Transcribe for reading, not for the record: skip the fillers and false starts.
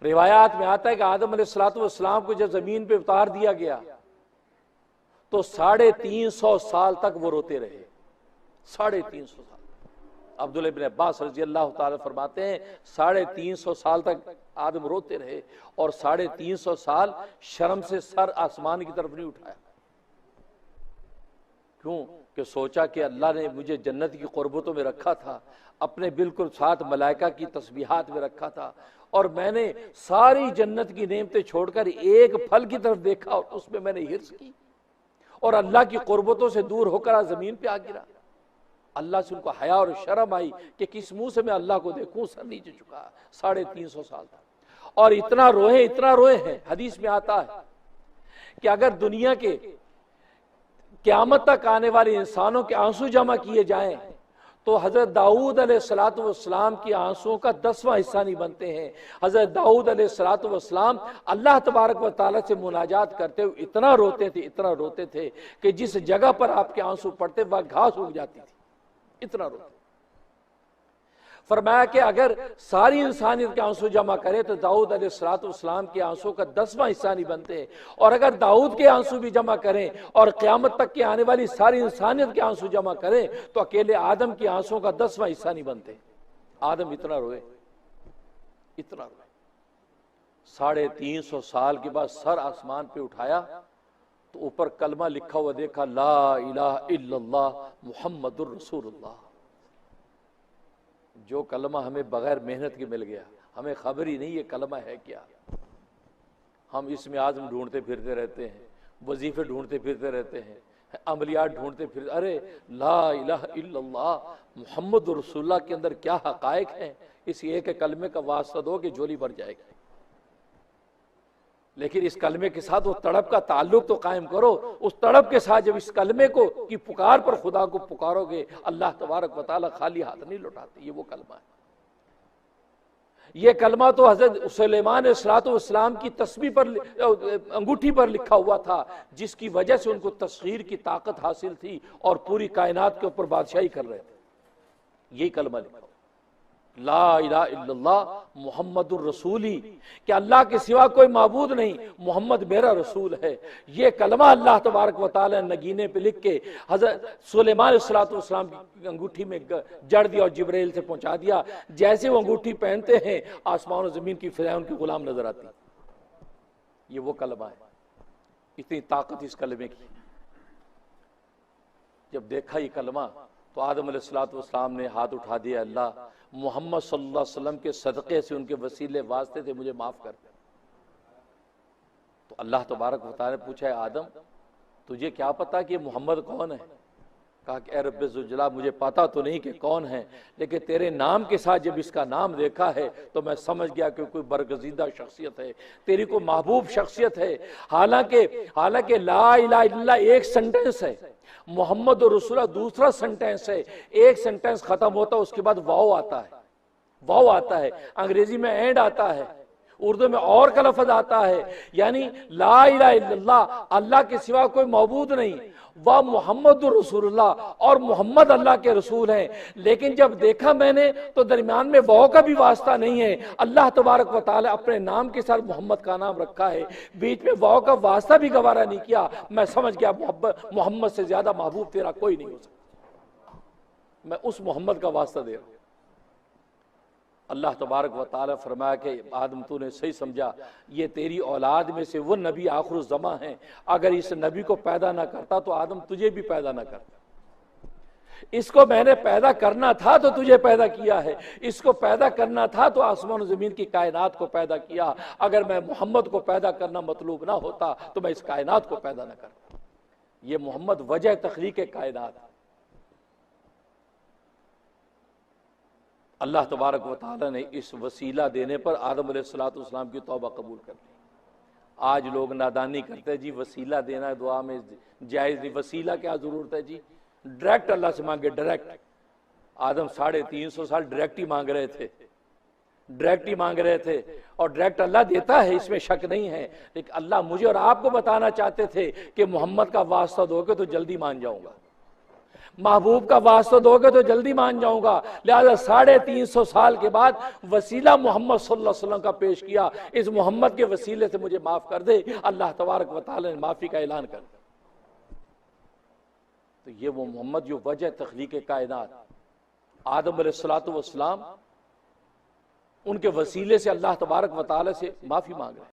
रिवायात में आता है कि आदम अलैहिस्सलाम को जब जमीन पे उतार दिया गया तो 350 साल तक वो रोते रहे। 350 साल। अब्दुल्लाह इब्न अब्बास रज़ी अल्लाह ताला फरमाते हैं 350 साल तक आदम रोते रहे और 350 साल शर्म से सर आसमान की तरफ नहीं उठाया। क्यों? कि सोचा कि अल्लाह ने मुझे जन्नत की कुर्बतों में रखा था, अपने बिल्कुल साथ मलाइका की तस्बीहात में रखा था, और मैंने सारी जन्नत की नेमतें छोड़कर एक फल की तरफ देखा और उसमें मैंने हिर्स की और अल्लाह की कुर्बतों से दूर होकर आज जमीन पे आ गिरा। अल्लाह से उनको हया और शर्म आई कि किस मुंह से मैं अल्लाह को देखूं। सर नीचे चुका 350 साल तक और इतना रोए हैं। हदीस में आता है कि अगर दुनिया के क़यामत तक आने वाले इंसानों के आंसू जमा किए जाएं तो हजरत दाऊद अलैहिस्सलाम के आंसुओं का 10वां हिस्सा नहीं बनते हैं। हजरत दाऊद अलैहिस्सलाम अल्लाह तबारक व तआला से मुनाजात करते हुए इतना रोते थे कि जिस जगह पर आपके आंसू पड़ते वह घास उग जाती थी, इतना रोते। फरमाया कि अगर सारी इंसानियत के आंसू जमा करे तो दाऊद अलैहिस्सलाम के आंसू का 10वां हिस्सा नहीं बनते, और अगर दाऊद के आंसू भी जमा करें और क़यामत तक के आने वाली सारी इंसानियत के आंसू जमा करें तो अकेले आदम के आंसू का 10वां हिस्सा नहीं बनते। आदम इतना रोए। 350 साल के बाद सर आसमान पे उठाया तो ऊपर कलमा लिखा हुआ देखा, ला इलाहा इल्लल्लाह मुहम्मदुर रसूलुल्लाह। जो कलमा हमें बगैर मेहनत के मिल गया, हमें खबर ही नहीं ये कलमा है क्या। हम इसमें आज़म ढूंढते फिरते रहते हैं, वजीफे ढूंढते फिरते रहते हैं, अमलियात ढूंढते फिरते। अरे ला इलाहा इल्लल्लाह मुहम्मदुर रसूलुल्लाह के अंदर क्या हकायक हैं, इस एक कलमे का वास्ता दो कि झोली भर जाएगी। लेकिन इस कलमे के साथ वो तड़प का ताल्लुक तो कायम करो। उस तड़प के साथ जब इस कलमे को की पुकार पर खुदा को पुकारोगे, अल्लाह तबारक व तआला खाली हाथ नहीं लौटाते। ये वो कलमा है। ये कलमा तो हजरत सुलेमान अलैहिस्सलाम की तस्बीह पर, अंगूठी पर लिखा हुआ था, जिसकी वजह से उनको तस्खीर की ताकत हासिल थी और पूरी कायनात के ऊपर बादशाही कर रहे थे। यही कलमा लिखा, ला इलाहा इल्लल्लाह मुहम्मदुर रसूली, कि अल्लाह के सिवा कोई माबूद नहीं, मोहम्मद मेरा रसूल है। ये कलमा अल्लाह तबारक व तआला ने नगीने पे लिख के हजरत सुलेमान अलैहिस्सलाम की अंगूठी में जड़ दिया और जिब्राइल से पहुंचा दिया। जैसे वो अंगूठी पहनते हैं आसमान और जमीन की फिजाएं उनके गुलाम नजर आती। ये वो कलमा है। इतनी ताकत इस कलमे की। जब देखा ये कलमा तो आदम अलैहिस्सलाम ने हाथ उठा दिया, अल्लाह मोहम्मद सल्लल्लाहु अलैहि वसल्लम के सदक़े से, उनके वसीले वास्ते थे, मुझे माफ कर। तो अल्लाह तबारक व तआला ने पूछा, है आदम तुझे क्या पता कि मोहम्मद कौन है? कहा कि ए रब्बे ज़ुल, मुझे पता तो नहीं कि कौन है, लेकिन तेरे नाम के साथ जब इसका नाम देखा है तो मैं समझ गया कि कोई बरगज़ीदा शख्सियत है, तेरी को महबूब शख्सियत है। हालांकि ला इलाहा इल्लल्लाह एक सेंटेंस है, मोहम्मद और रसूलुल्लाह दूसरा सेंटेंस है। एक सेंटेंस खत्म होता है उसके बाद वाव आता है, अंग्रेजी में एंड आता है, उर्दू में और का लफ्ज़ आता है। यानी ला इलाहा इल्लल्लाह, अल्लाह के सिवा कोई मौजूद नहीं, वह मोहम्मद रसूलुल्लाह, और मोहम्मद अल्लाह के रसूल हैं। लेकिन जब देखा मैंने तो दरमियान में वाव का भी वास्ता नहीं है। अल्लाह तबारक व तआला अपने नाम के साथ मोहम्मद का नाम रखा है, बीच में वाव का वास्ता भी गवारा नहीं किया। मैं समझ गया मोहम्मद से ज्यादा महबूब तेरा कोई नहीं हो सकता। मैं उस मोहम्मद का वास्ता दे रहा हूं। अल्लाह तबारक व तआला फरमाया कि आदम तूने सही समझा, ये तेरी औलाद में से वो नबी आखिरुज़्ज़मा है। अगर इस नबी को पैदा ना करता तो आदम तुझे भी पैदा ना करता। इसको मैंने पैदा करना था तो तुझे पैदा किया है, इसको पैदा करना था तो आसमान और ज़मीन की कायनात को पैदा किया। अगर मैं मोहम्मद को पैदा करना मतलूब ना होता तो मैं इस कायनात को पैदा ना करता। ये मोहम्मद वजह तख्लीक कायनात। अल्लाह तबारक व तआला ने इस वसीला देने पर आदम अलैहिस्सलाम की तौबा कबूल कर ली। आज लोग नादानी करते हैं, जी वसीला देना दुआ में जायज़ नहीं, वसीला क्या ज़रूरत है जी, डायरेक्ट अल्लाह से मांगे। डायरेक्ट आदम 350 साल डायरेक्ट ही मांग रहे थे, और डायरेक्ट अल्लाह देता है, इसमें शक नहीं है। लेकिन अल्लाह मुझे और आपको बताना चाहते थे कि मोहम्मद का वास्ता दोगे तो जल्दी मान जाऊंगा, महबूब का वास्ता दोगे तो जल्दी मान जाऊंगा, लिहाजा 350 साल के बाद वसीला मोहम्मद सल्लल्लाहु अलैहि वसल्लम का पेश किया, इस मोहम्मद के वसीले से मुझे माफ कर दे। अल्लाह तबारक व तआला ने माफी का ऐलान कर दिया। तो ये वो मोहम्मद जो वजह तख्लीक कायनात, आदम अलैहिस्सलातु वस्सलाम उनके वसीले से अल्लाह तबारक व तआला से माफी मांग रहे हैं।